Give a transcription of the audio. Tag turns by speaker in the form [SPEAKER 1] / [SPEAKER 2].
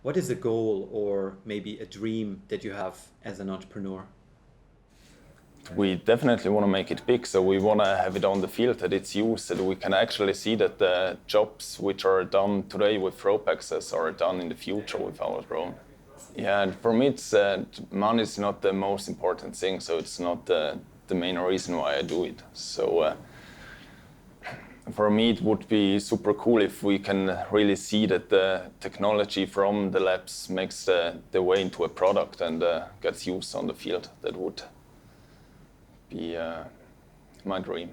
[SPEAKER 1] What is a goal or maybe a dream that you have as an entrepreneur?
[SPEAKER 2] We definitely want to make it big, so we want to have it on the field that it's used, that we can actually see that the jobs which are done today with rope access are done in the future with our drone. Yeah, and for me, it's money is not the most important thing, so it's not the main reason why I do it. So for me, it would be super cool if we can really see that the technology from the labs makes the way into a product and gets used on the field. That would be my dream.